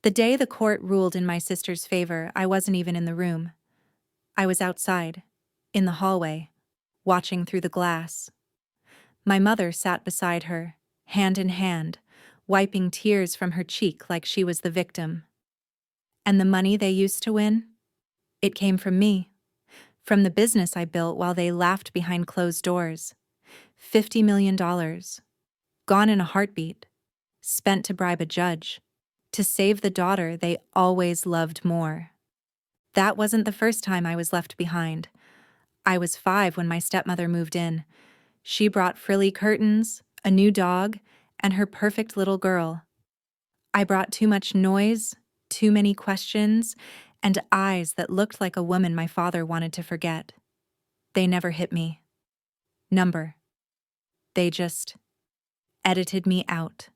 The day the court ruled in my sister's favor, I wasn't even in the room. I was outside, in the hallway, watching through the glass. My mother sat beside her, hand in hand, wiping tears from her cheek like she was the victim. And the money they used to win? It came from me. From the business I built while they laughed behind closed doors. $50 million. Gone in a heartbeat. Spent to bribe a judge. To save the daughter they always loved more. That wasn't the first time I was left behind. I was 5 when my stepmother moved in. She brought frilly curtains, a new dog, and her perfect little girl. I brought too much noise, too many questions, and eyes that looked like a woman my father wanted to forget. They never hit me. Number. They just edited me out.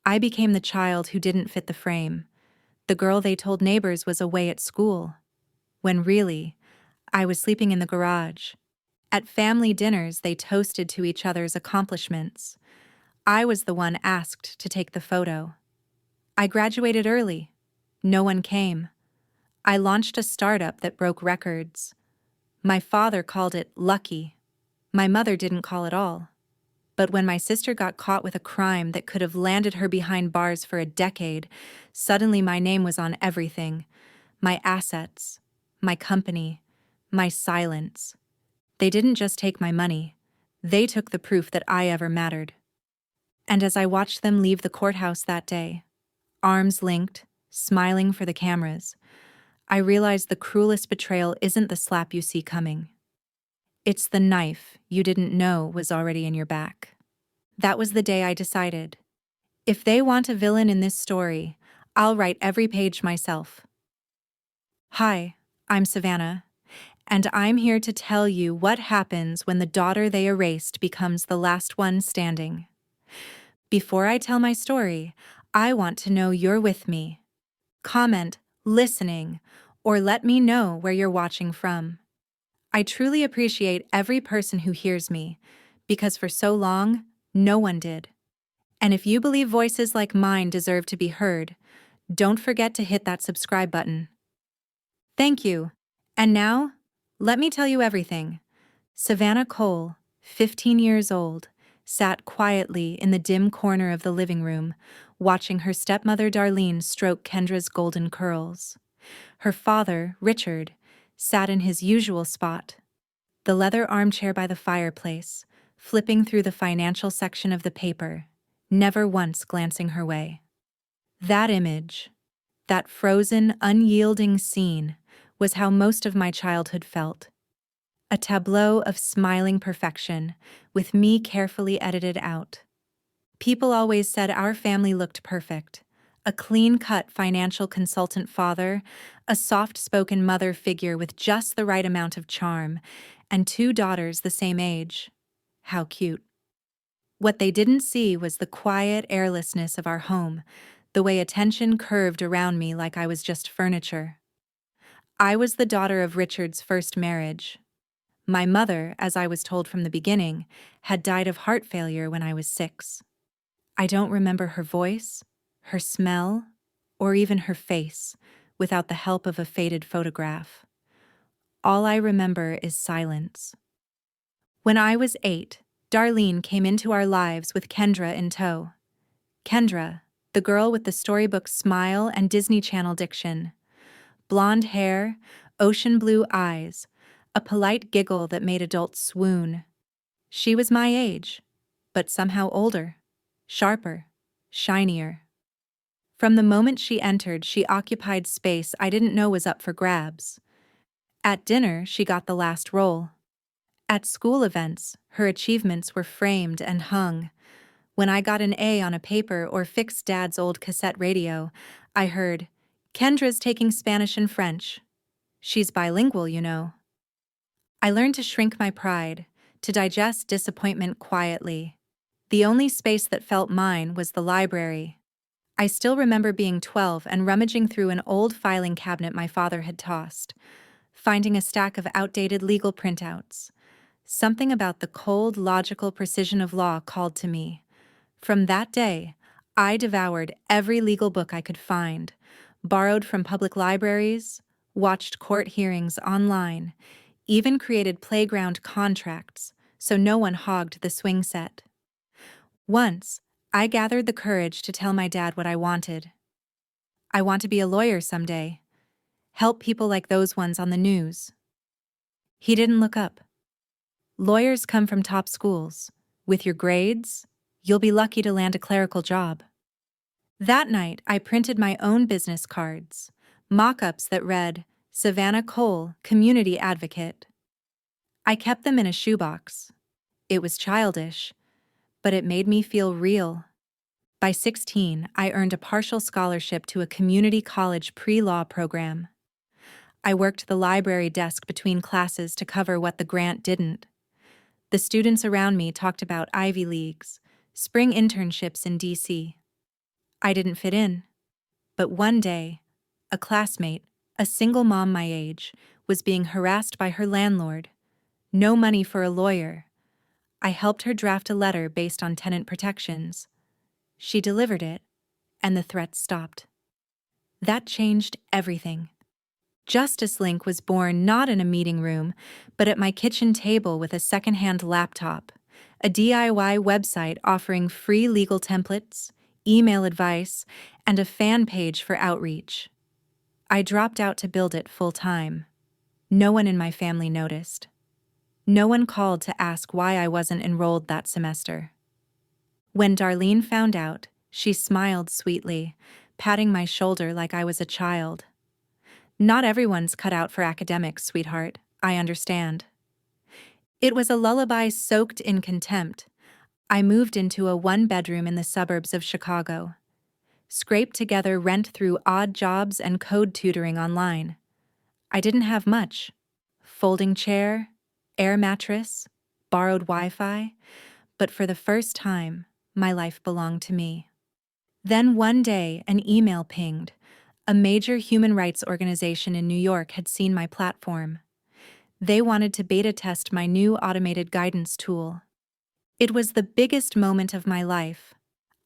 I became the child who didn't fit the frame, the girl they told neighbors was away at school, when really, I was sleeping in the garage. At family dinners, they toasted to each other's accomplishments. I was the one asked to take the photo. I graduated early. No one came. I launched a startup that broke records. My father called it lucky. My mother didn't call it all. But when my sister got caught with a crime that could have landed her behind bars for a decade, suddenly my name was on everything. My assets, my company, my silence. They didn't just take my money. They took the proof that I ever mattered. And as I watched them leave the courthouse that day, arms linked, smiling for the cameras, I realized the cruelest betrayal isn't the slap you see coming. It's the knife you didn't know was already in your back. That was the day I decided. If they want a villain in this story, I'll write every page myself. Hi, I'm Savannah, and I'm here to tell you what happens when the daughter they erased becomes the last one standing. Before I tell my story, I want to know you're with me. Comment, listening, or let me know where you're watching from. I truly appreciate every person who hears me, because for so long, no one did. And if you believe voices like mine deserve to be heard, don't forget to hit that subscribe button. Thank you. And now, let me tell you everything. Savannah Cole, 15 years old, sat quietly in the dim corner of the living room, watching her stepmother Darlene stroke Kendra's golden curls. Her father, Richard, sat in his usual spot, the leather armchair by the fireplace, flipping through the financial section of the paper, never once glancing her way. That image, that frozen, unyielding scene, was how most of my childhood felt. A tableau of smiling perfection, with me carefully edited out. People always said our family looked perfect. A clean-cut financial consultant father, a soft-spoken mother figure with just the right amount of charm, and 2 daughters the same age. How cute. What they didn't see was the quiet airlessness of our home, the way attention curved around me like I was just furniture. I was the daughter of Richard's first marriage. My mother, as I was told from the beginning, had died of heart failure when I was 6. I don't remember her voice, her smell, or even her face, without the help of a faded photograph. All I remember is silence. When I was 8, Darlene came into our lives with Kendra in tow. Kendra, the girl with the storybook smile and Disney Channel diction. Blonde hair, ocean blue eyes, a polite giggle that made adults swoon. She was my age, but somehow older, sharper, shinier. From the moment she entered, she occupied space I didn't know was up for grabs. At dinner, she got the last role. At school events, her achievements were framed and hung. When I got an A on a paper or fixed Dad's old cassette radio, I heard, "Kendra's taking Spanish and French. She's bilingual, you know." I learned to shrink my pride, to digest disappointment quietly. The only space that felt mine was the library. I still remember being 12 and rummaging through an old filing cabinet my father had tossed, finding a stack of outdated legal printouts. Something about the cold, logical precision of law called to me. From that day, I devoured every legal book I could find, borrowed from public libraries, watched court hearings online, even created playground contracts so no one hogged the swing set. Once, I gathered the courage to tell my dad what I wanted. I want to be a lawyer someday, help people like those ones on the news. He didn't look up. Lawyers come from top schools. With your grades, you'll be lucky to land a clerical job. That night, I printed my own business cards, mock-ups that read, Savannah Cole, Community Advocate. I kept them in a shoebox. It was childish, but it made me feel real. By 16, I earned a partial scholarship to a community college pre-law program. I worked the library desk between classes to cover what the grant didn't. The students around me talked about Ivy Leagues, spring internships in DC. I didn't fit in. But one day, a classmate, a single mom my age, was being harassed by her landlord. No money for a lawyer. I helped her draft a letter based on tenant protections. She delivered it, and the threat stopped. That changed everything. Justice Link was born not in a meeting room, but at my kitchen table with a secondhand laptop, a DIY website offering free legal templates, email advice, and a fan page for outreach. I dropped out to build it full-time. No one in my family noticed. No one called to ask why I wasn't enrolled that semester. When Darlene found out, she smiled sweetly, patting my shoulder like I was a child. Not everyone's cut out for academics, sweetheart, I understand. It was a lullaby soaked in contempt. I moved into a one-bedroom in the suburbs of Chicago. Scraped together rent through odd jobs and code tutoring online. I didn't have much. Folding chair, air mattress, borrowed Wi-Fi, but for the first time, my life belonged to me. Then one day, an email pinged. A major human rights organization in New York had seen my platform. They wanted to beta test my new automated guidance tool. It was the biggest moment of my life.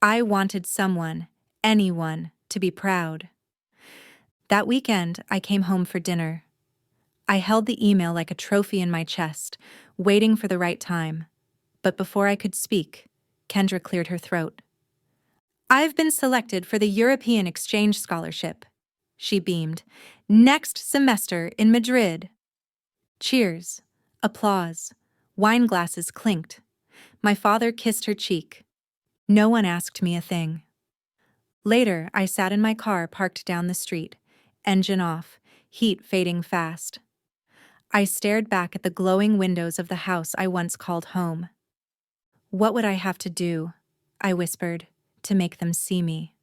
I wanted someone, anyone, to be proud. That weekend, I came home for dinner. I held the email like a trophy in my chest, waiting for the right time. But before I could speak, Kendra cleared her throat. I've been selected for the European Exchange Scholarship, she beamed. Next semester in Madrid. Cheers. Applause. Wine glasses clinked. My father kissed her cheek. No one asked me a thing. Later, I sat in my car parked down the street, engine off, heat fading fast. I stared back at the glowing windows of the house I once called home. What would I have to do, I whispered, to make them see me?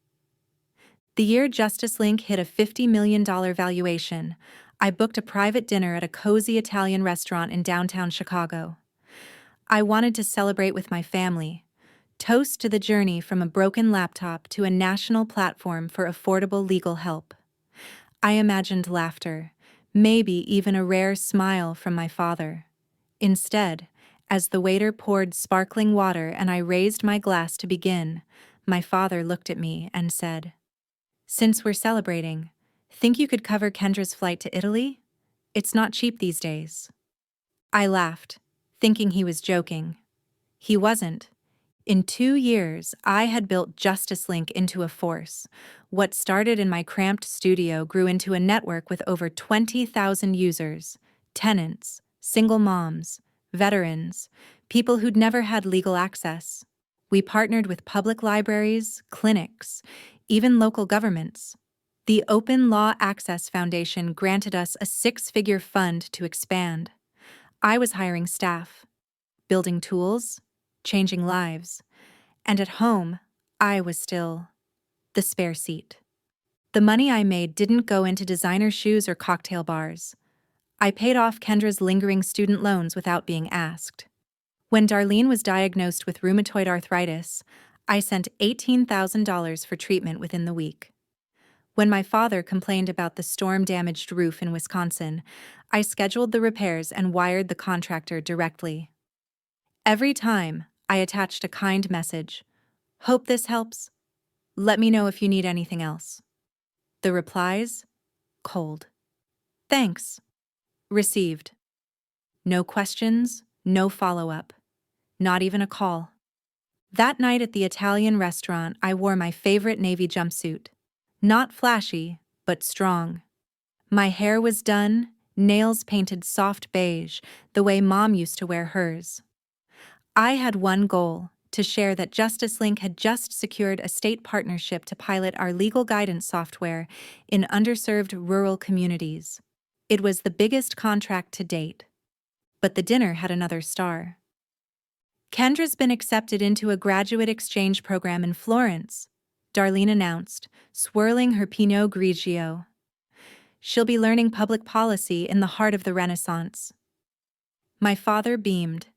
The year Justice Link hit a $50 million valuation, I booked a private dinner at a cozy Italian restaurant in downtown Chicago. I wanted to celebrate with my family, toast to the journey from a broken laptop to a national platform for affordable legal help. I imagined laughter, maybe even a rare smile from my father. Instead, as the waiter poured sparkling water and I raised my glass to begin, my father looked at me and said, "Since we're celebrating, think you could cover Kendra's flight to Italy? It's not cheap these days." I laughed, thinking he was joking. He wasn't. In 2 years, I had built Justice Link into a force. What started in my cramped studio grew into a network with over 20,000 users, tenants, single moms, veterans, people who'd never had legal access. We partnered with public libraries, clinics, even local governments. The Open Law Access Foundation granted us a 6-figure fund to expand. I was hiring staff, building tools, changing lives. And at home, I was still the spare seat. The money I made didn't go into designer shoes or cocktail bars. I paid off Kendra's lingering student loans without being asked. When Darlene was diagnosed with rheumatoid arthritis, I sent $18,000 for treatment within the week. When my father complained about the storm-damaged roof in Wisconsin, I scheduled the repairs and wired the contractor directly. Every time, I attached a kind message. Hope this helps. Let me know if you need anything else. The replies? Cold. Thanks. Received. No questions, no follow-up. Not even a call. That night at the Italian restaurant, I wore my favorite navy jumpsuit. Not flashy, but strong. My hair was done, nails painted soft beige, the way Mom used to wear hers. I had one goal: to share that JusticeLink had just secured a state partnership to pilot our legal guidance software in underserved rural communities. It was the biggest contract to date. But the dinner had another star. Kendra's been accepted into a graduate exchange program in Florence, Darlene announced, swirling her Pinot Grigio. She'll be learning public policy in the heart of the Renaissance. My father beamed.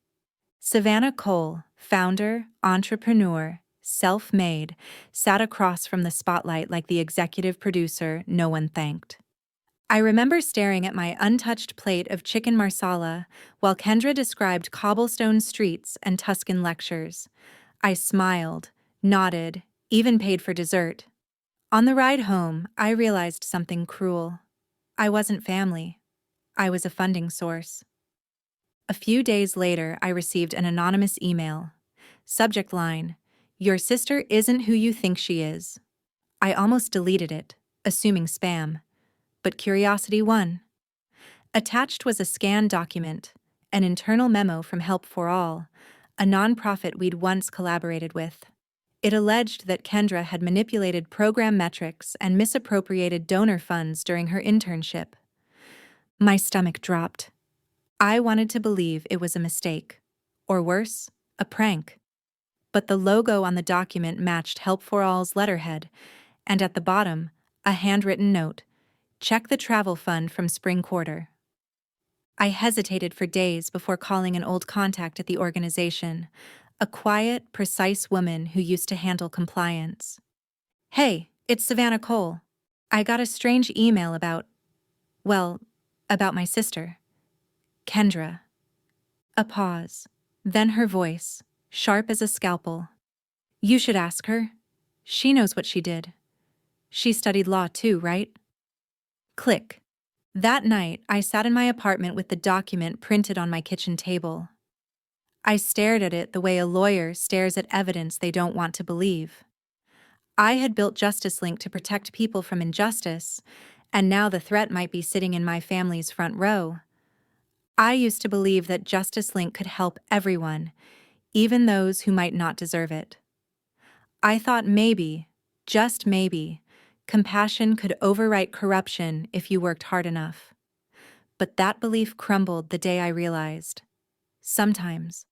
Savannah Cole, founder, entrepreneur, self-made, sat across from the spotlight like the executive producer no one thanked. I remember staring at my untouched plate of chicken marsala while Kendra described cobblestone streets and Tuscan lectures. I smiled, nodded, even paid for dessert. On the ride home, I realized something cruel. I wasn't family. I was a funding source. A few days later, I received an anonymous email. Subject line: "Your sister isn't who you think she is." I almost deleted it, assuming spam. But curiosity won. Attached was a scanned document, an internal memo from Help for All, a nonprofit we'd once collaborated with. It alleged that Kendra had manipulated program metrics and misappropriated donor funds during her internship. My stomach dropped. I wanted to believe it was a mistake, or worse, a prank. But the logo on the document matched Help for All's letterhead, and at the bottom, a handwritten note: "Check the travel fund from spring quarter." I hesitated for days before calling an old contact at the organization, a quiet, precise woman who used to handle compliance. "Hey, it's Savannah Cole. I got a strange email about my sister. Kendra." A pause. Then her voice, sharp as a scalpel. "You should ask her. She knows what she did. She studied law too, right?" Click. That night, I sat in my apartment with the document printed on my kitchen table. I stared at it the way a lawyer stares at evidence they don't want to believe. I had built JusticeLink to protect people from injustice, and now the threat might be sitting in my family's front row. I used to believe that JusticeLink could help everyone, even those who might not deserve it. I thought maybe, just maybe, compassion could overwrite corruption if you worked hard enough. But that belief crumbled the day I realized, sometimes,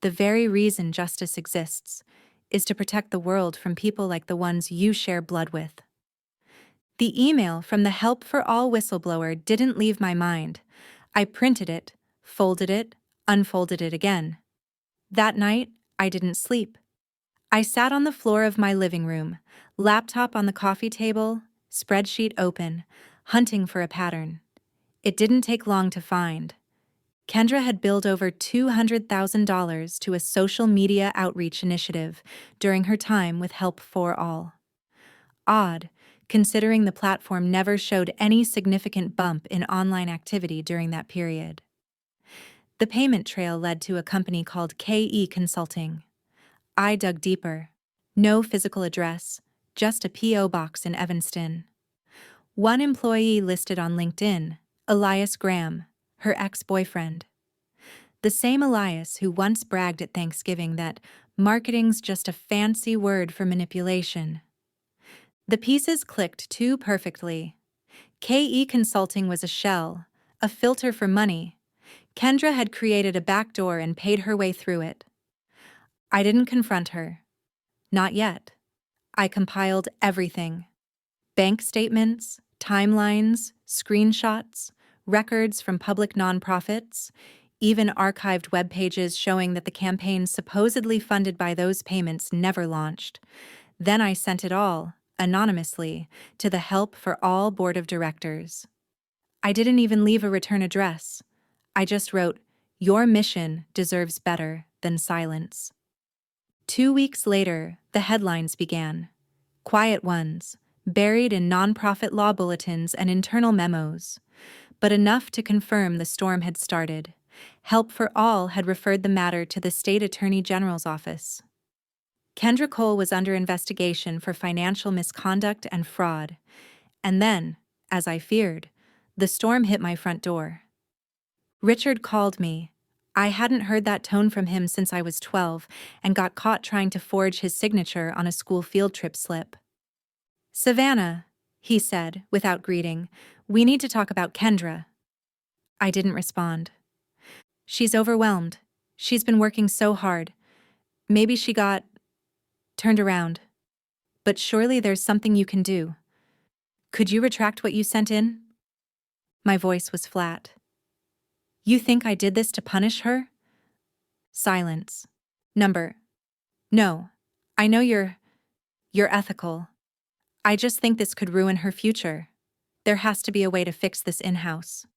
the very reason justice exists is to protect the world from people like the ones you share blood with. The email from the Help for All whistleblower didn't leave my mind. I printed it, folded it, unfolded it again. That night, I didn't sleep. I sat on the floor of my living room, laptop on the coffee table, spreadsheet open, hunting for a pattern. It didn't take long to find. Kendra had billed over $200,000 to a social media outreach initiative during her time with Help for All. Odd, considering the platform never showed any significant bump in online activity during that period. The payment trail led to a company called KE Consulting. I dug deeper. No physical address, just a P.O. box in Evanston. One employee listed on LinkedIn, Elias Graham, her ex-boyfriend. The same Elias who once bragged at Thanksgiving that marketing's just a fancy word for manipulation. The pieces clicked too perfectly. KE Consulting was a shell, a filter for money. Kendra had created a backdoor and paid her way through it. I didn't confront her. Not yet. I compiled everything. Bank statements, timelines, screenshots, records from public nonprofits, even archived web pages showing that the campaigns supposedly funded by those payments never launched. Then I sent it all, anonymously, to the Help for All board of directors. I didn't even leave a return address. I just wrote, "Your mission deserves better than silence." 2 weeks later, the headlines began. Quiet ones, buried in nonprofit law bulletins and internal memos, but enough to confirm the storm had started. Help for All had referred the matter to the state attorney general's office. Kendra Cole was under investigation for financial misconduct and fraud. And then, as I feared, the storm hit my front door. Richard called me. I hadn't heard that tone from him since I was 12 and got caught trying to forge his signature on a school field trip slip. "Savannah," he said, without greeting, "we need to talk about Kendra." I didn't respond. "She's overwhelmed. She's been working so hard. Maybe she got turned around. But surely there's something you can do. Could you retract what you sent in?" My voice was flat. "You think I did this to punish her?" Silence. No. I know you're ethical. I just think this could ruin her future. There has to be a way to fix this in-house."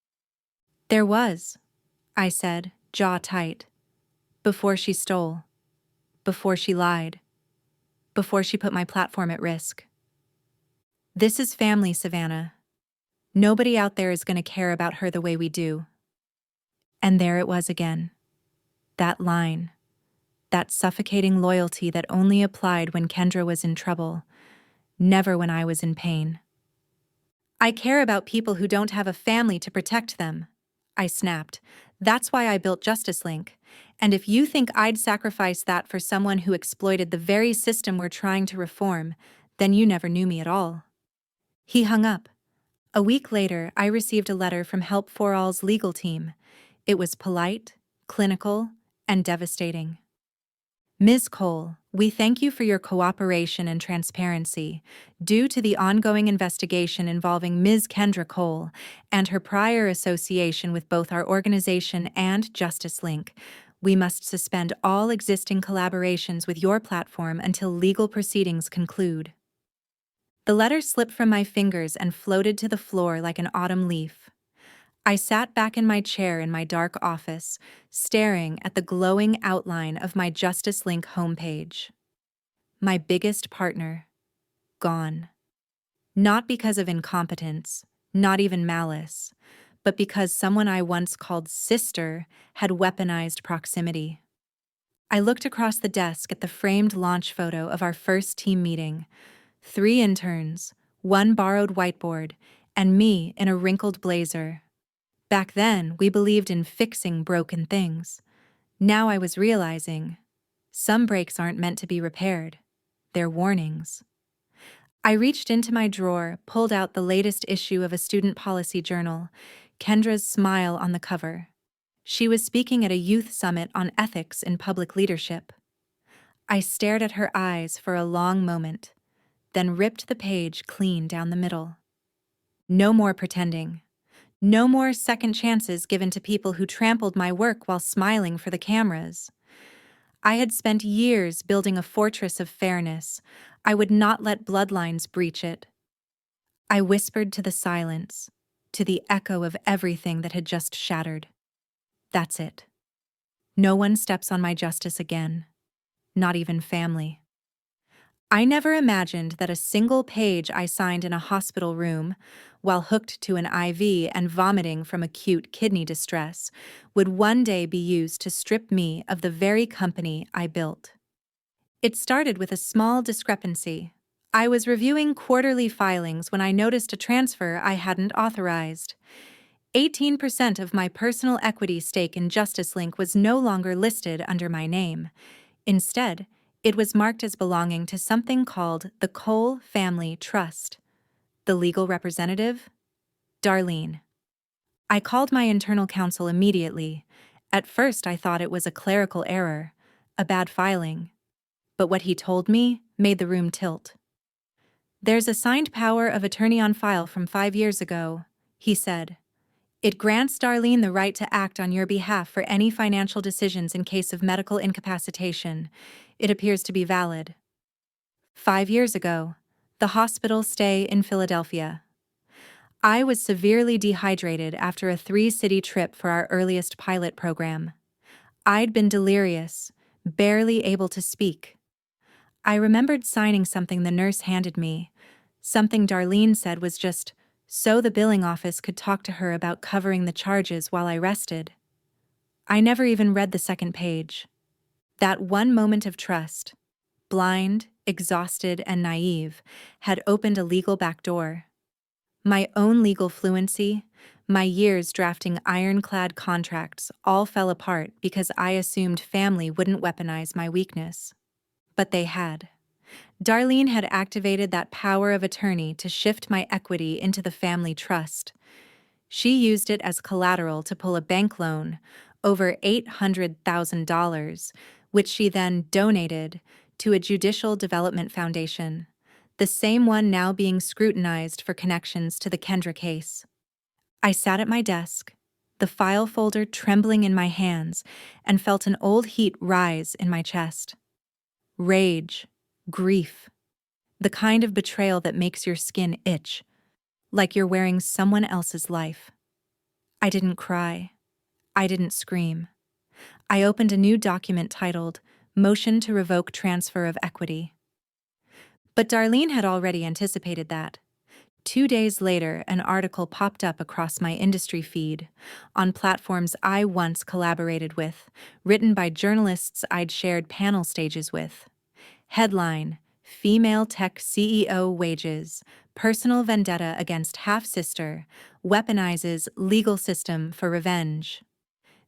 "There was," I said, jaw tight. "Before she stole. Before she lied. Before she put my platform at risk. This is family, Savannah. Nobody out there is going to care about her the way we do." And there it was again. That line. That suffocating loyalty that only applied when Kendra was in trouble, never when I was in pain. "I care about people who don't have a family to protect them," I snapped. "That's why I built Justice Link. And if you think I'd sacrifice that for someone who exploited the very system we're trying to reform, then you never knew me at all." He hung up. A week later, I received a letter from Help for All's legal team. It was polite, clinical, and devastating. "Ms. Cole, we thank you for your cooperation and transparency. Due to the ongoing investigation involving Ms. Kendra Cole and her prior association with both our organization and Justice Link, we must suspend all existing collaborations with your platform until legal proceedings conclude." The letter slipped from my fingers and floated to the floor like an autumn leaf. I sat back in my chair in my dark office, staring at the glowing outline of my Justice Link homepage. My biggest partner, gone. Not because of incompetence, not even malice, but because someone I once called sister had weaponized proximity. I looked across the desk at the framed launch photo of our first team meeting. 3 interns, 1 borrowed whiteboard, and me in a wrinkled blazer. Back then, we believed in fixing broken things. Now I was realizing, some breaks aren't meant to be repaired. They're warnings. I reached into my drawer, pulled out the latest issue of a student policy journal, Kendra's smile on the cover. She was speaking at a youth summit on ethics in public leadership. I stared at her eyes for a long moment, then ripped the page clean down the middle. No more pretending. No more second chances given to people who trampled my work while smiling for the cameras. I had spent years building a fortress of fairness. I would not let bloodlines breach it. I whispered to the silence, to the echo of everything that had just shattered. That's it. No one steps on my justice again. Not even family. I never imagined that a single page I signed in a hospital room, while hooked to an IV and vomiting from acute kidney distress, would one day be used to strip me of the very company I built. It started with a small discrepancy. I was reviewing quarterly filings when I noticed a transfer I hadn't authorized. 18% of my personal equity stake in Justice Link was no longer listed under my name. Instead, it was marked as belonging to something called the Cole Family Trust. The legal representative? Darlene. I called my internal counsel immediately. At first I thought it was a clerical error, a bad filing. But what he told me made the room tilt. "There's a signed power of attorney on file from 5 years ago," he said. "It grants Darlene the right to act on your behalf for any financial decisions in case of medical incapacitation. It appears to be valid." 5 years ago, the hospital stay in Philadelphia. I was severely dehydrated after a 3-city trip for our earliest pilot program. I'd been delirious, barely able to speak. I remembered signing something the nurse handed me, something Darlene said was just so the billing office could talk to her about covering the charges while I rested. I never even read the second page. That one moment of trust, blind, exhausted, and naive, had opened a legal backdoor. My own legal fluency, my years drafting ironclad contracts all fell apart because I assumed family wouldn't weaponize my weakness. But they had. Darlene had activated that power of attorney to shift my equity into the family trust. She used it as collateral to pull a bank loan, over $800,000, which she then donated to a judicial development foundation, the same one now being scrutinized for connections to the Kendra case. I sat at my desk, the file folder trembling in my hands, and felt an old heat rise in my chest. Rage, grief, the kind of betrayal that makes your skin itch, like you're wearing someone else's life. I didn't cry. I didn't scream. I opened a new document titled Motion to Revoke Transfer of Equity. But Darlene had already anticipated that. 2 days later, an article popped up across my industry feed, on platforms I once collaborated with, written by journalists I'd shared panel stages with. Headline: Female Tech CEO Wages, Personal Vendetta Against Half-Sister, Weaponizes Legal System for Revenge.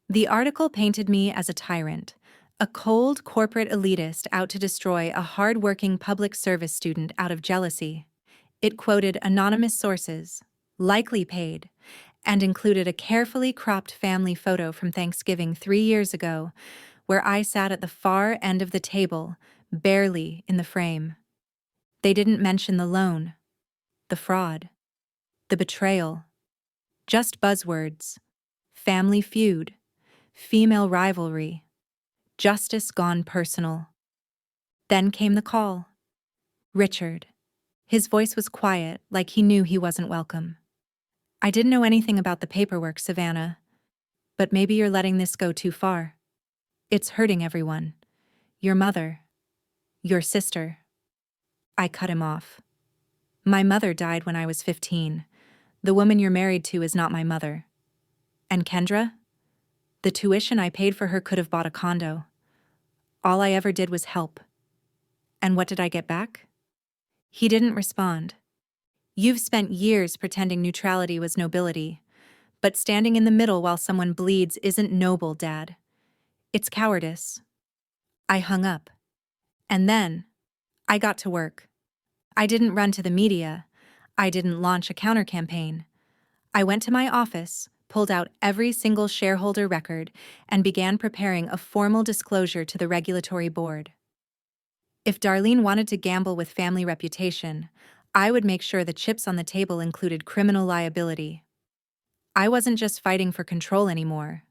The article painted me as a tyrant, a cold corporate elitist out to destroy a hard-working public service student out of jealousy. It quoted anonymous sources, likely paid, and included a carefully cropped family photo from Thanksgiving 3 years ago, where I sat at the far end of the table, barely in the frame. They didn't mention the loan, the fraud, the betrayal. Just buzzwords: family feud, female rivalry, justice gone personal. Then came the call. Richard. His voice was quiet, like he knew he wasn't welcome. I didn't know anything about the paperwork, Savannah, but maybe you're letting this go too far. It's hurting everyone. Your mother. Your sister. I cut him off. My mother died when I was 15. The woman you're married to is not my mother. And Kendra? The tuition I paid for her could have bought a condo. All I ever did was help. And what did I get back? He didn't respond. You've spent years pretending neutrality was nobility, but standing in the middle while someone bleeds isn't noble, Dad. It's cowardice. I hung up. And then, I got to work. I didn't run to the media. I didn't launch a counter-campaign. I went to my office, pulled out every single shareholder record, and began preparing a formal disclosure to the regulatory board. If Darlene wanted to gamble with family reputation, I would make sure the chips on the table included criminal liability. I wasn't just fighting for control anymore.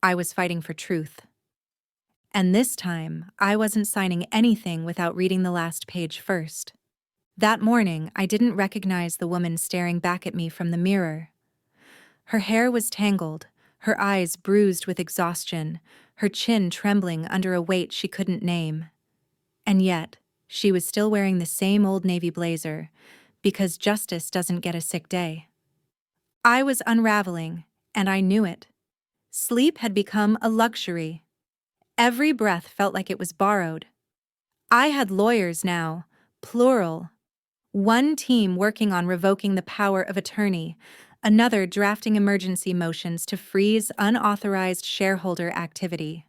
I was fighting for truth. And this time, I wasn't signing anything without reading the last page first. That morning, I didn't recognize the woman staring back at me from the mirror. Her hair was tangled, her eyes bruised with exhaustion, her chin trembling under a weight she couldn't name. And yet, she was still wearing the same old navy blazer, because justice doesn't get a sick day. I was unraveling, and I knew it. Sleep had become a luxury. Every breath felt like it was borrowed. I had lawyers now, plural. One team working on revoking the power of attorney, another drafting emergency motions to freeze unauthorized shareholder activity.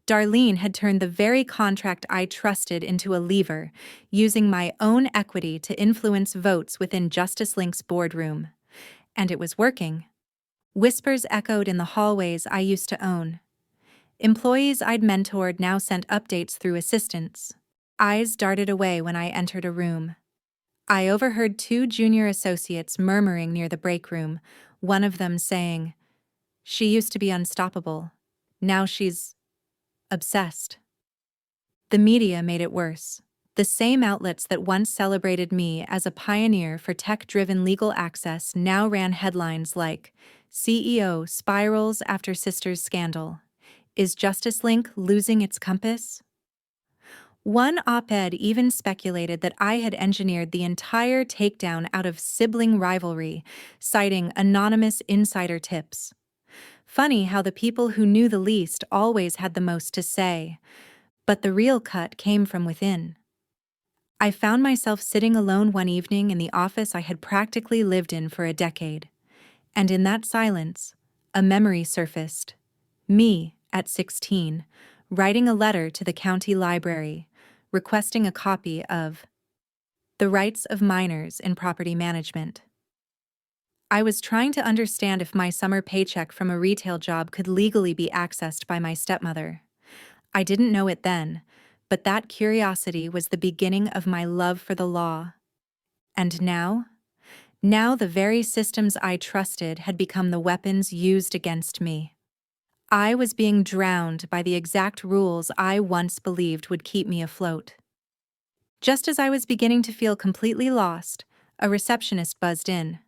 Darlene had turned the very contract I trusted into a lever, using my own equity to influence votes within Justice Link's boardroom. And it was working. Whispers echoed in the hallways I used to own. Employees I'd mentored now sent updates through assistants. Eyes darted away when I entered a room. I overheard 2 junior associates murmuring near the break room, one of them saying, "She used to be unstoppable. Now she's obsessed." The media made it worse. The same outlets that once celebrated me as a pioneer for tech-driven legal access now ran headlines like, "CEO spirals after sister's scandal. Is Justice Link losing its compass?" One op-ed even speculated that I had engineered the entire takedown out of sibling rivalry, citing anonymous insider tips. Funny how the people who knew the least always had the most to say, but the real cut came from within. I found myself sitting alone one evening in the office I had practically lived in for a decade. And in that silence, a memory surfaced. Me, at 16, writing a letter to the county library, requesting a copy of The Rights of Minors in Property Management. I was trying to understand if my summer paycheck from a retail job could legally be accessed by my stepmother. I didn't know it then, but that curiosity was the beginning of my love for the law. And now? Now the very systems I trusted had become the weapons used against me. I was being drowned by the exact rules I once believed would keep me afloat. Just as I was beginning to feel completely lost, a receptionist buzzed in.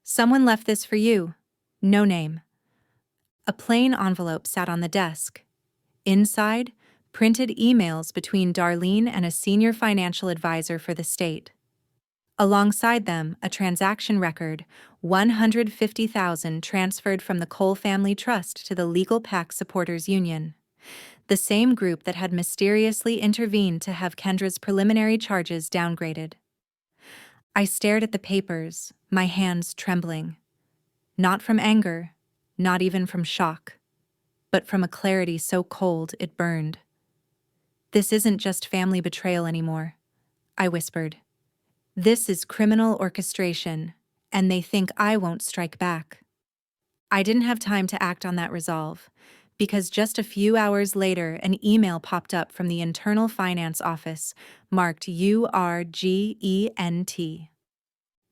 "Someone left this for you. No name." A plain envelope sat on the desk. Inside, printed emails between Darlene and a senior financial advisor for the state. Alongside them, a transaction record, $150,000 transferred from the Cole Family Trust to the Legal PAC Supporters Union, the same group that had mysteriously intervened to have Kendra's preliminary charges downgraded. I stared at the papers, my hands trembling. Not from anger, not even from shock, but from a clarity so cold it burned. "This isn't just family betrayal anymore," I whispered. "This is criminal orchestration, and they think I won't strike back." I didn't have time to act on that resolve, because just a few hours later an email popped up from the Internal Finance Office, marked URGENT.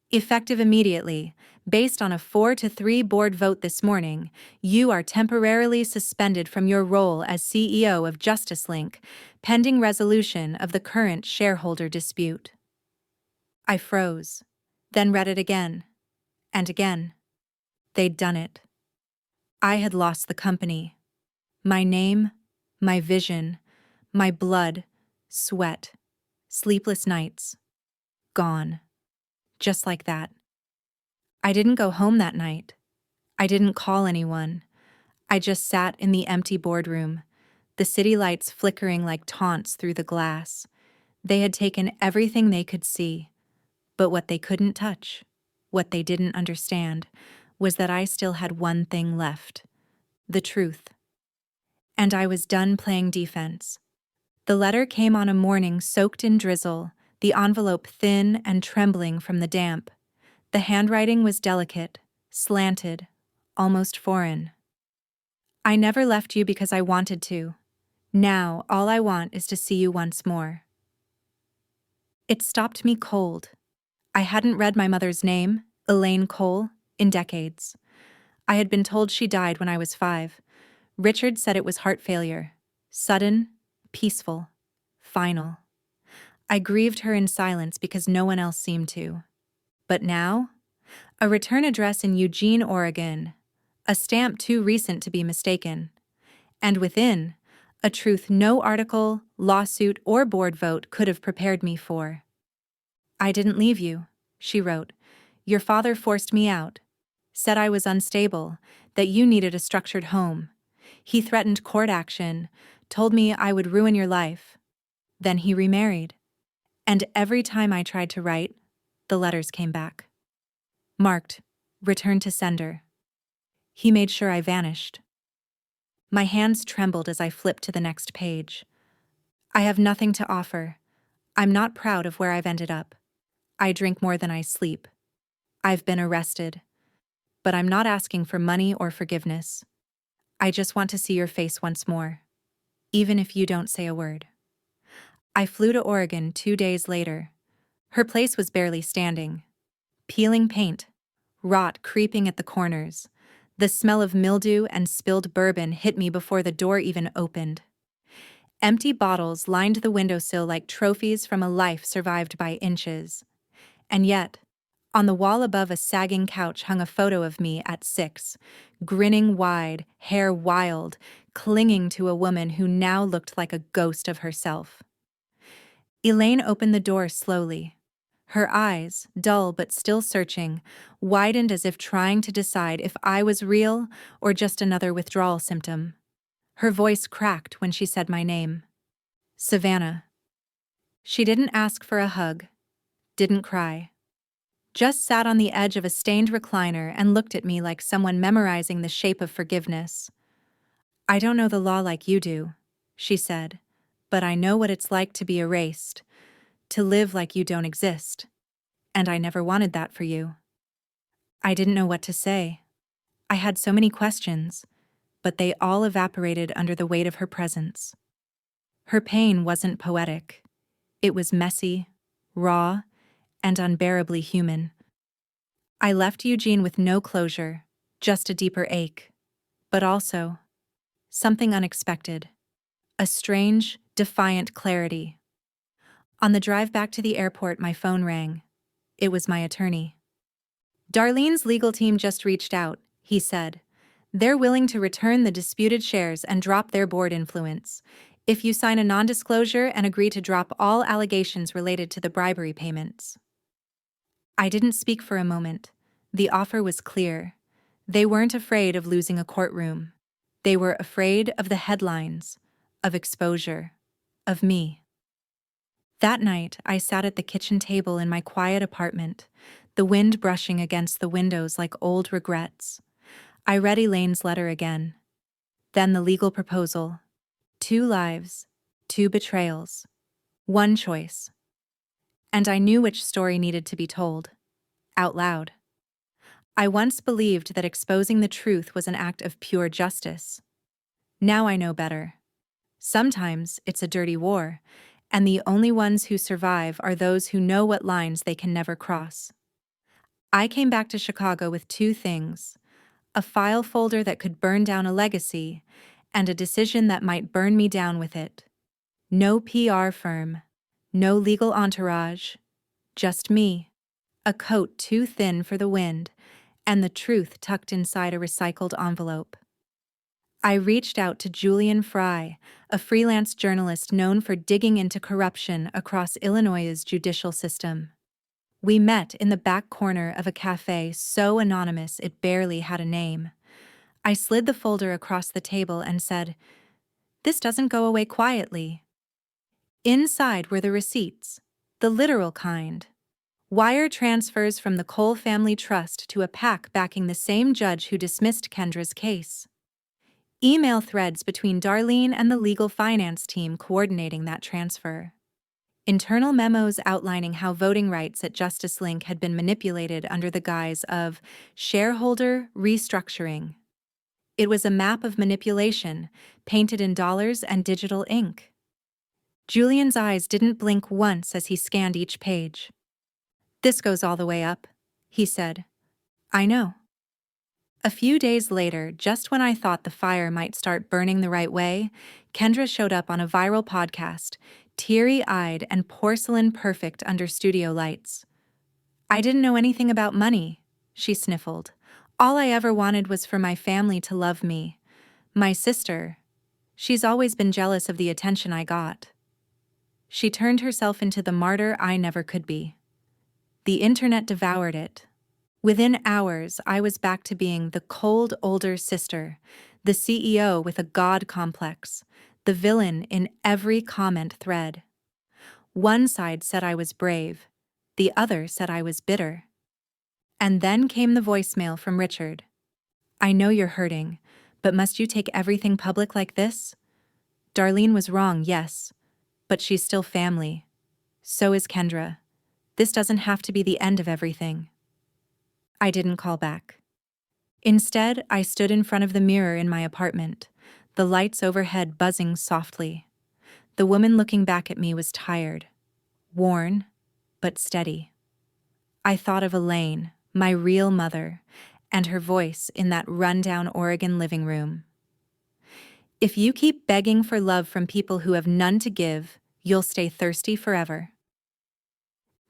Effective immediately, based on a 4-3 board vote this morning, you are temporarily suspended from your role as CEO of JusticeLink, pending resolution of the current shareholder dispute. I froze, then read it again, and again. They'd done it. I had lost the company. My name, my vision, my blood, sweat, sleepless nights. Gone. Just like that. I didn't go home that night. I didn't call anyone. I just sat in the empty boardroom, the city lights flickering like taunts through the glass. They had taken everything they could see. But what they couldn't touch, what they didn't understand, was that I still had one thing left: the truth. And I was done playing defense. The letter came on a morning soaked in drizzle, the envelope thin and trembling from the damp. The handwriting was delicate, slanted, almost foreign. "I never left you because I wanted to. Now all I want is to see you once more." It stopped me cold. I hadn't read my mother's name, Elaine Cole, in decades. I had been told she died when I was 5. Richard said it was heart failure. Sudden, peaceful, final. I grieved her in silence because no one else seemed to. But now, a return address in Eugene, Oregon, a stamp too recent to be mistaken, and within, a truth no article, lawsuit, or board vote could have prepared me for. "I didn't leave you," she wrote. "Your father forced me out, said I was unstable, that you needed a structured home. He threatened court action, told me I would ruin your life. Then he remarried. And every time I tried to write, the letters came back. Marked, return to sender. He made sure I vanished." My hands trembled as I flipped to the next page. "I have nothing to offer. I'm not proud of where I've ended up. I drink more than I sleep. I've been arrested. But I'm not asking for money or forgiveness. I just want to see your face once more, even if you don't say a word." I flew to Oregon 2 days later. Her place was barely standing. Peeling paint, rot creeping at the corners. The smell of mildew and spilled bourbon hit me before the door even opened. Empty bottles lined the windowsill like trophies from a life survived by inches. And yet, on the wall above a sagging couch hung a photo of me at 6, grinning wide, hair wild, clinging to a woman who now looked like a ghost of herself. Elaine opened the door slowly. Her eyes, dull but still searching, widened as if trying to decide if I was real or just another withdrawal symptom. Her voice cracked when she said my name. Savannah. She didn't ask for a hug, didn't cry. Just sat on the edge of a stained recliner and looked at me like someone memorizing the shape of forgiveness. I don't know the law like you do, she said, but I know what it's like to be erased, to live like you don't exist. And I never wanted that for you. I didn't know what to say. I had so many questions, but they all evaporated under the weight of her presence. Her pain wasn't poetic. It was messy, raw, and unbearably human. I left Eugene with no closure, just a deeper ache. But also, something unexpected. A strange, defiant clarity. On the drive back to the airport, my phone rang. It was my attorney. Darlene's legal team just reached out, he said. They're willing to return the disputed shares and drop their board influence if you sign a non-disclosure and agree to drop all allegations related to the bribery payments. I didn't speak for a moment. The offer was clear. They weren't afraid of losing a courtroom. They were afraid of the headlines, of exposure, of me. That night, I sat at the kitchen table in my quiet apartment, the wind brushing against the windows like old regrets. I read Elaine's letter again. Then the legal proposal. 2 lives, 2 betrayals, 1 choice. And I knew which story needed to be told. Out loud. I once believed that exposing the truth was an act of pure justice. Now I know better. Sometimes it's a dirty war, and the only ones who survive are those who know what lines they can never cross. I came back to Chicago with 2 things: a file folder that could burn down a legacy, and a decision that might burn me down with it. No PR firm, no legal entourage, just me, a coat too thin for the wind, and the truth tucked inside a recycled envelope. I reached out to Julian Fry, a freelance journalist known for digging into corruption across Illinois' judicial system. We met in the back corner of a cafe so anonymous it barely had a name. I slid the folder across the table and said, "This doesn't go away quietly." Inside were the receipts, the literal kind. Wire transfers from the Cole Family Trust to a PAC backing the same judge who dismissed Kendra's case. Email threads between Darlene and the legal finance team coordinating that transfer. Internal memos outlining how voting rights at Justice Link had been manipulated under the guise of shareholder restructuring. It was a map of manipulation, painted in dollars and digital ink. Julian's eyes didn't blink once as he scanned each page. "This goes all the way up," he said. "I know." A few days later, just when I thought the fire might start burning the right way, Kendra showed up on a viral podcast, teary-eyed and porcelain perfect under studio lights. "I didn't know anything about money," she sniffled. "All I ever wanted was for my family to love me. My sister, she's always been jealous of the attention I got." She turned herself into the martyr I never could be. The internet devoured it. Within hours, I was back to being the cold older sister, the CEO with a god complex, the villain in every comment thread. One side said I was brave, the other said I was bitter. And then came the voicemail from Richard. "I know you're hurting, but must you take everything public like this? Darlene was wrong, yes, but she's still family. So is Kendra. This doesn't have to be the end of everything." I didn't call back. Instead, I stood in front of the mirror in my apartment, the lights overhead buzzing softly. The woman looking back at me was tired, worn, but steady. I thought of Elaine, my real mother, and her voice in that rundown Oregon living room. "If you keep begging for love from people who have none to give, you'll stay thirsty forever."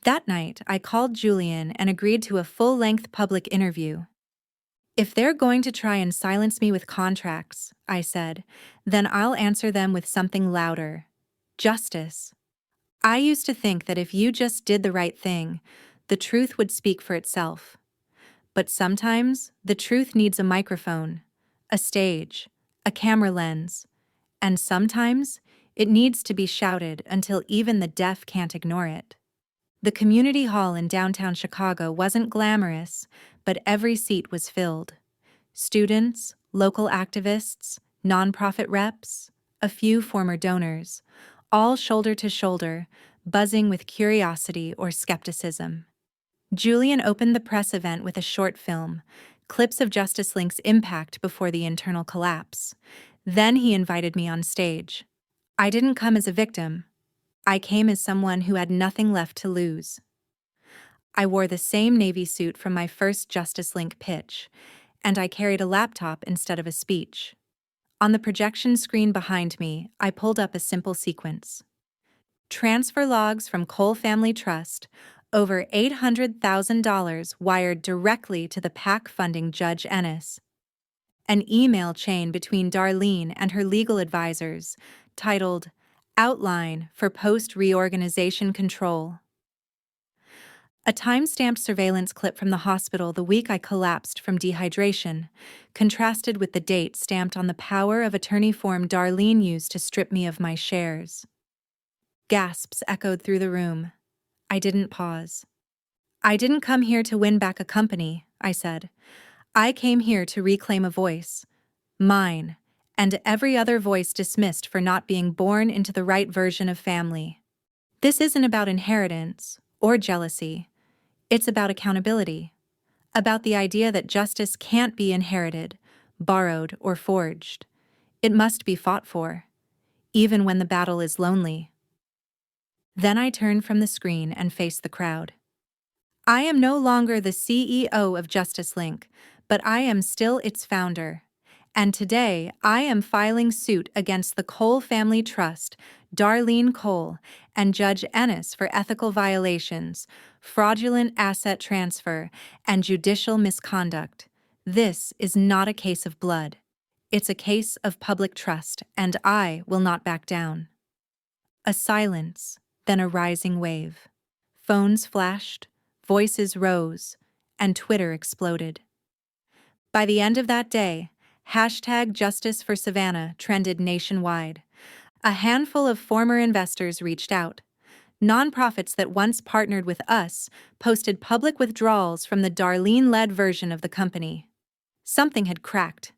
That night, I called Julian and agreed to a full-length public interview. "If they're going to try and silence me with contracts," I said, "then I'll answer them with something louder. Justice. I used to think that if you just did the right thing, the truth would speak for itself. But sometimes, the truth needs a microphone, a stage, a camera lens, and sometimes, it needs to be shouted until even the deaf can't ignore it. The community hall in downtown Chicago wasn't glamorous, but every seat was filled. Students, local activists, nonprofit reps, a few former donors, all shoulder to shoulder, buzzing with curiosity or skepticism. Julian opened the press event with a short film, clips of Justice Link's impact before the internal collapse. Then he invited me on stage. I didn't come as a victim. I came as someone who had nothing left to lose. I wore the same navy suit from my first Justice Link pitch, and I carried a laptop instead of a speech. On the projection screen behind me, I pulled up a simple sequence. Transfer logs from Cole Family Trust, over $800,000 wired directly to the PAC funding Judge Ennis. An email chain between Darlene and her legal advisors, titled Outline for Post-Reorganization Control. A time-stamped surveillance clip from the hospital the week I collapsed from dehydration, contrasted with the date stamped on the power of attorney form Darlene used to strip me of my shares. Gasps echoed through the room. I didn't pause. I didn't come here to win back a company, I said. I came here to reclaim a voice. Mine, and every other voice dismissed for not being born into the right version of family. This isn't about inheritance or jealousy. It's about accountability. About the idea that justice can't be inherited, borrowed, or forged. It must be fought for, even when the battle is lonely. Then I turned from the screen and faced the crowd. I am no longer the CEO of Justice Link, but I am still its founder. And today, I am filing suit against the Cole Family Trust, Darlene Cole, and Judge Ennis for ethical violations, fraudulent asset transfer, and judicial misconduct. This is not a case of blood. It's a case of public trust, and I will not back down. A silence, then a rising wave. Phones flashed, voices rose, and Twitter exploded. By the end of that day, #JusticeForSavannah trended nationwide. A handful of former investors reached out. Nonprofits that once partnered with us posted public withdrawals from the Darlene-led version of the company. Something had cracked,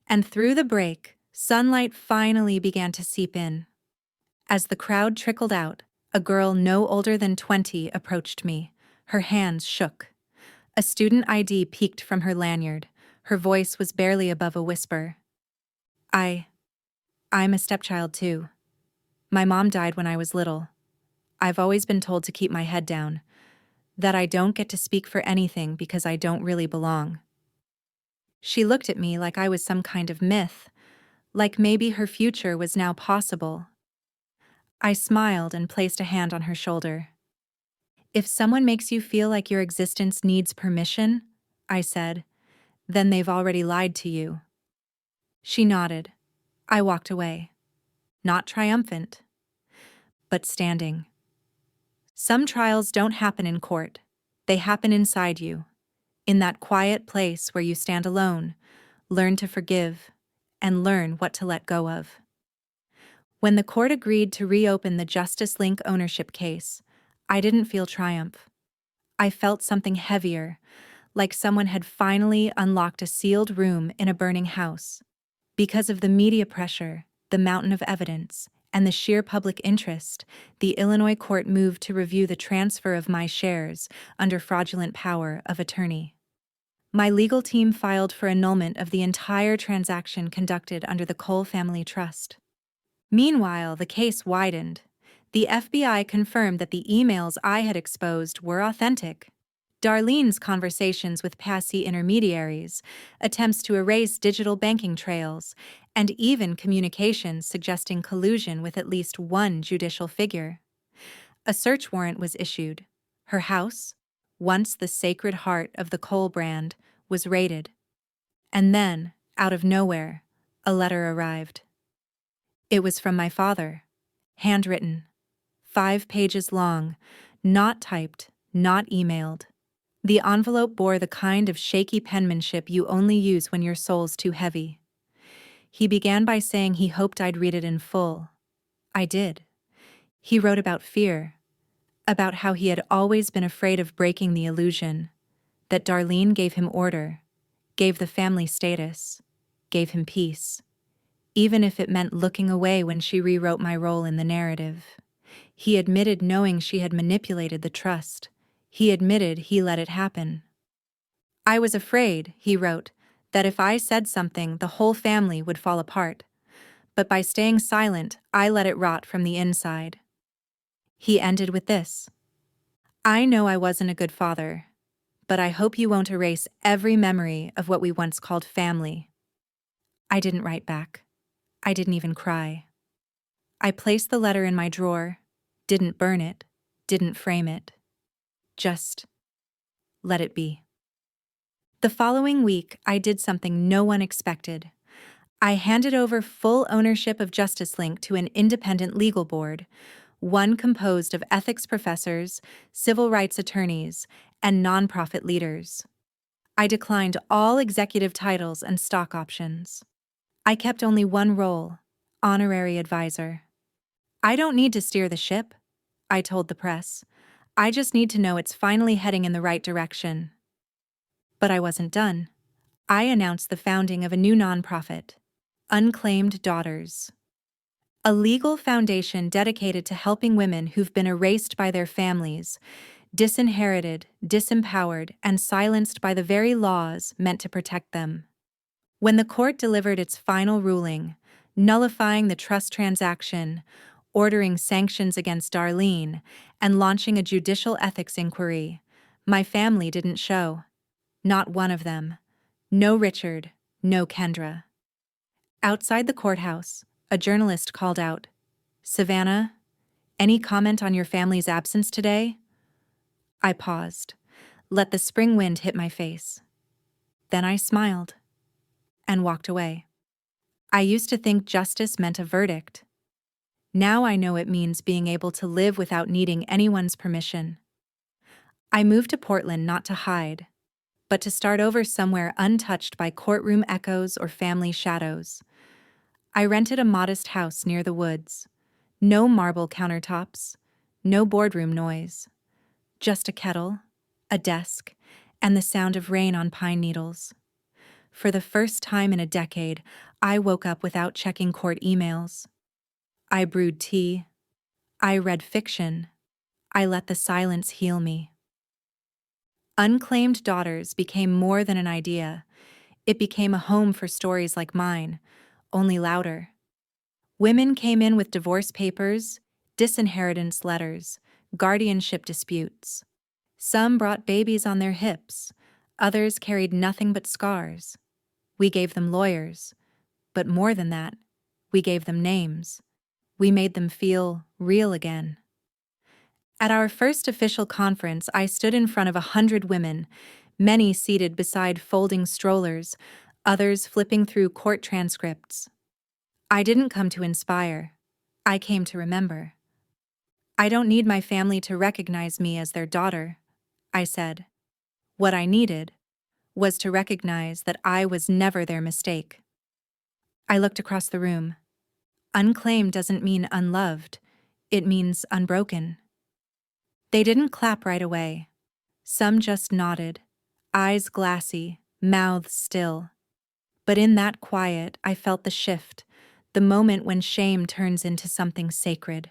and through the break, sunlight finally began to seep in. As the crowd trickled out, a girl no older than 20 approached me. Her hands shook. A student ID peeked from her lanyard. Her voice was barely above a whisper. I'm a stepchild too. My mom died when I was little. I've always been told to keep my head down, that I don't get to speak for anything because I don't really belong. She looked at me like I was some kind of myth, like maybe her future was now possible. I smiled and placed a hand on her shoulder. If someone makes you feel like your existence needs permission, I said, then they've already lied to you. She nodded. I walked away. Not triumphant, but standing. Some trials don't happen in court. They happen inside you, in that quiet place where you stand alone, learn to forgive, and learn what to let go of. When the court agreed to reopen the Justice Link ownership case, I didn't feel triumph. I felt something heavier, like someone had finally unlocked a sealed room in a burning house. Because of the media pressure, the mountain of evidence, and the sheer public interest, the Illinois court moved to review the transfer of my shares under fraudulent power of attorney. My legal team filed for annulment of the entire transaction conducted under the Cole Family Trust. Meanwhile, the case widened. The FBI confirmed that the emails I had exposed were authentic. Darlene's conversations with passee intermediaries, attempts to erase digital banking trails, and even communications suggesting collusion with at least one judicial figure. A search warrant was issued. Her house, once the sacred heart of the Cole brand, was raided. And then, out of nowhere, a letter arrived. It was from my father, handwritten, 5 pages long, not typed, not emailed. The envelope bore the kind of shaky penmanship you only use when your soul's too heavy. He began by saying he hoped I'd read it in full. I did. He wrote about fear, about how he had always been afraid of breaking the illusion, that Darlene gave him order, gave the family status, gave him peace, even if it meant looking away when she rewrote my role in the narrative. He admitted knowing she had manipulated the trust. He admitted he let it happen. I was afraid, he wrote, that if I said something, the whole family would fall apart. But by staying silent, I let it rot from the inside. He ended with this: I know I wasn't a good father, but I hope you won't erase every memory of what we once called family. I didn't write back. I didn't even cry. I placed the letter in my drawer, didn't burn it, didn't frame it. Just let it be. The following week, I did something no one expected. I handed over full ownership of JusticeLink to an independent legal board, one composed of ethics professors, civil rights attorneys, and nonprofit leaders. I declined all executive titles and stock options. I kept only one role: honorary advisor. I don't need to steer the ship, I told the press. I just need to know it's finally heading in the right direction. But I wasn't done. I announced the founding of a new nonprofit, Unclaimed Daughters, a legal foundation dedicated to helping women who've been erased by their families, disinherited, disempowered, and silenced by the very laws meant to protect them. When the court delivered its final ruling, nullifying the trust transaction, ordering sanctions against Darlene, and launching a judicial ethics inquiry, my family didn't show. Not one of them. No Richard, no Kendra. Outside the courthouse, a journalist called out, "Savannah, any comment on your family's absence today?" I paused, let the spring wind hit my face. Then I smiled and walked away. I used to think justice meant a verdict. Now I know it means being able to live without needing anyone's permission. I moved to Portland not to hide, but to start over somewhere untouched by courtroom echoes or family shadows. I rented a modest house near the woods. No marble countertops, no boardroom noise. Just a kettle, a desk, and the sound of rain on pine needles. For the first time in a decade, I woke up without checking court emails. I brewed tea. I read fiction. I let the silence heal me. Unclaimed Daughters became more than an idea. It became a home for stories like mine, only louder. Women came in with divorce papers, disinheritance letters, guardianship disputes. Some brought babies on their hips, others carried nothing but scars. We gave them lawyers, but more than that, we gave them names. We made them feel real again. At our first official conference, I stood in front of 100 women, many seated beside folding strollers, others flipping through court transcripts. I didn't come to inspire. I came to remember. I don't need my family to recognize me as their daughter, I said. What I needed was to recognize that I was never their mistake. I looked across the room. Unclaimed doesn't mean unloved. It means unbroken. They didn't clap right away. Some just nodded, eyes glassy, mouths still. But in that quiet, I felt the shift, the moment when shame turns into something sacred.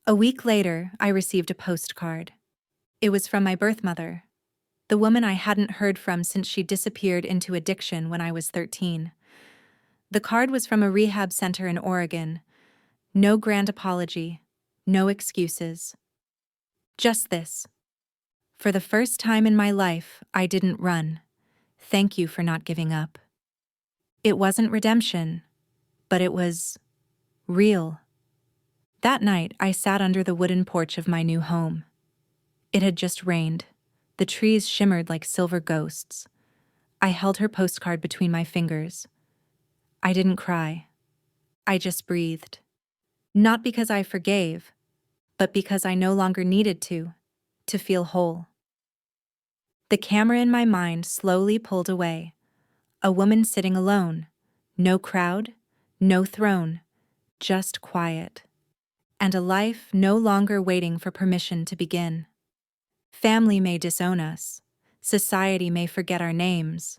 A week later, I received a postcard. It was from my birth mother, the woman I hadn't heard from since she disappeared into addiction when I was 13. The card was from a rehab center in Oregon. No grand apology, no excuses. Just this: for the first time in my life, I didn't run. Thank you for not giving up. It wasn't redemption, but it was real. That night, I sat under the wooden porch of my new home. It had just rained. The trees shimmered like silver ghosts. I held her postcard between my fingers. I didn't cry. I just breathed. Not because I forgave, but because I no longer needed to feel whole. The camera in my mind slowly pulled away. A woman sitting alone. No crowd, no throne, just quiet. And a life no longer waiting for permission to begin. Family may disown us. Society may forget our names.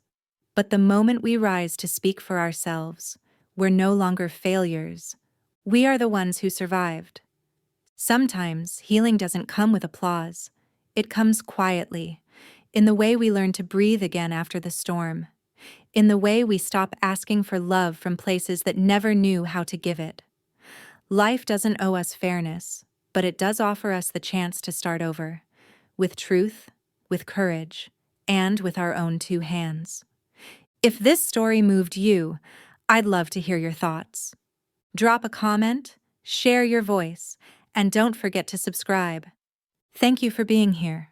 But the moment we rise to speak for ourselves, we're no longer failures. We are the ones who survived. Sometimes healing doesn't come with applause. It comes quietly, in the way we learn to breathe again after the storm, in the way we stop asking for love from places that never knew how to give it. Life doesn't owe us fairness, but it does offer us the chance to start over, with truth, with courage, and with our own two hands. If this story moved you, I'd love to hear your thoughts. Drop a comment, share your voice, and don't forget to subscribe. Thank you for being here.